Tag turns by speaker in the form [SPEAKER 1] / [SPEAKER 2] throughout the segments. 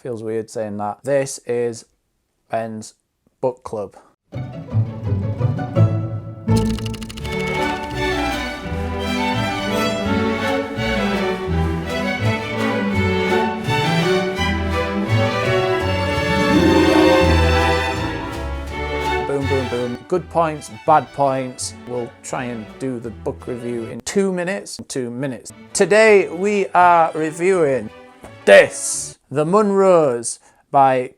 [SPEAKER 1] Feels weird saying that. This is Ben's book club. Boom, boom, boom. Good points, bad points. We'll try and do the book review in 2 minutes. 2 minutes. Today we are reviewing this, The Munros by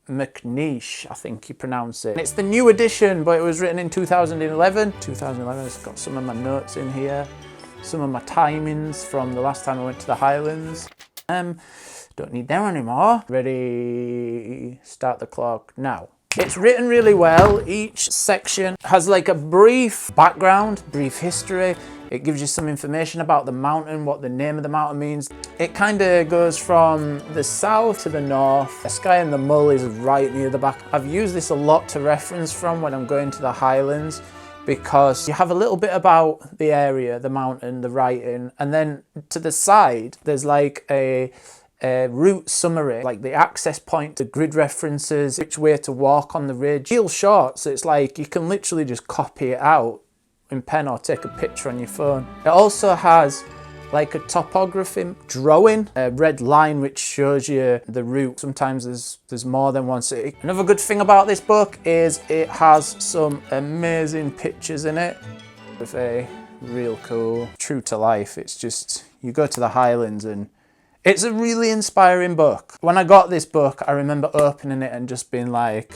[SPEAKER 1] McNeish, I think you pronounce it. It's the new edition, but it was written in 2011. 2011, it's got some of my notes in here, some of my timings from the last time I went to the Highlands. Don't need them anymore. Ready, start the clock now. It's written really well. Each section has like a brief background, brief history. It gives you some information about the mountain, what the name of the mountain means. It kind of goes from the south to the north. The Sky and the Mull is right near the back. I've used this a lot to reference from when I'm going to the Highlands, because you have a little bit about the area, the mountain, the writing, and then to the side there's like a route summary, like the access point, the grid references, which way to walk on the ridge. Real short, so it's like you can literally just copy it out in pen or take a picture on your phone. It also has like a topography drawing, a red line which shows you the route. Sometimes there's more than one city. Another good thing about this book is it has some amazing pictures in it. With a real cool, true to life. It's just, you go to the Highlands and it's a really inspiring book. When I got this book, I remember opening it and just being like,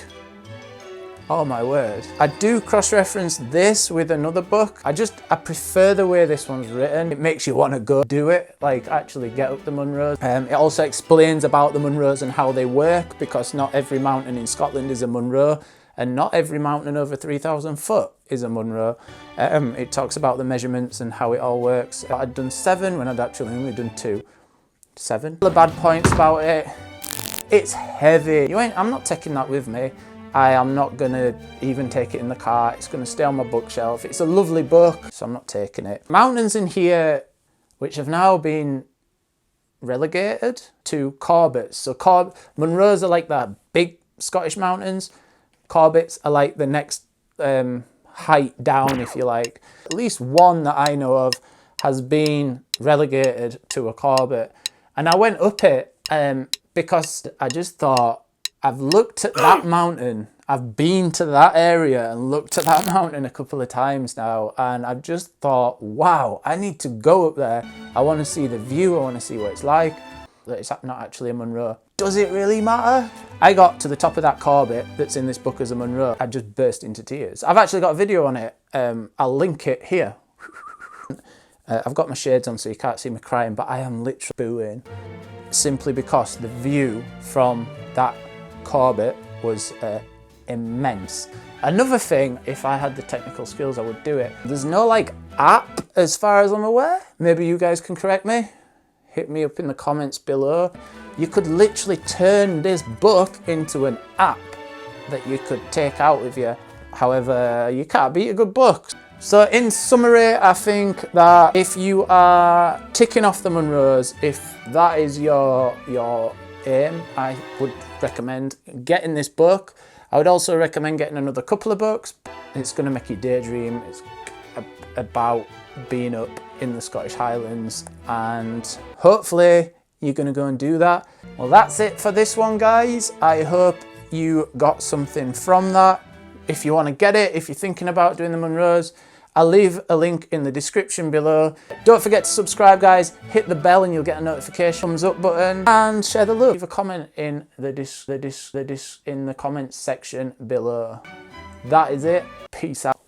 [SPEAKER 1] oh my word. I do cross-reference this with another book. I prefer the way this one's written. It makes you want to go do it, like actually get up the Munros. It also explains about the Munros and how they work, because not every mountain in Scotland is a Munro, and not every mountain over 3,000 foot is a Munro. It talks about the measurements and how it all works. I'd done 7 when I'd actually only done 2. 7. The bad points about it, it's heavy. I'm not taking that with me. I am not gonna even take it in the car. It's gonna stay on my bookshelf. It's a lovely book, so I'm not taking it. Mountains in here, which have now been relegated to Corbetts. So Munros are like the big Scottish mountains. Corbetts are like the next height down, if you like. At least one that I know of has been relegated to a Corbett. And I went up it because I just thought, I've looked at that mountain, I've been to that area and looked at that mountain a couple of times now, and I've just thought, wow, I need to go up there. I want to see the view, I want to see what it's like. It's not actually a Munro. Does it really matter? I got to the top of that Corbett that's in this book as a Munro. I just burst into tears. I've actually got a video on it. I'll link it here. I've got my shades on so you can't see me crying, but I am literally booing simply because the view from that Corbett was immense. Another thing, if I had the technical skills, I would do it. There's no like app as far as I'm aware. Maybe you guys can correct me. Hit me up in the comments below. You could literally turn this book into an app that you could take out with you. However, you can't beat a good book. So in summary, I think that if you are ticking off the Munros, if that is your aim, I would recommend getting this book. I would also recommend getting another couple of books. It's going to make you daydream. It's about being up in the Scottish Highlands, and hopefully you're going to go and do that. Well, that's it for this one, guys. I hope you got something from that. If you want to get it, if you're thinking about doing the Munros, I'll leave a link in the description below. Don't forget to subscribe, guys. Hit the bell and you'll get a notification, thumbs up button, and share the love. Leave a comment in the comments section below. That is it. Peace out.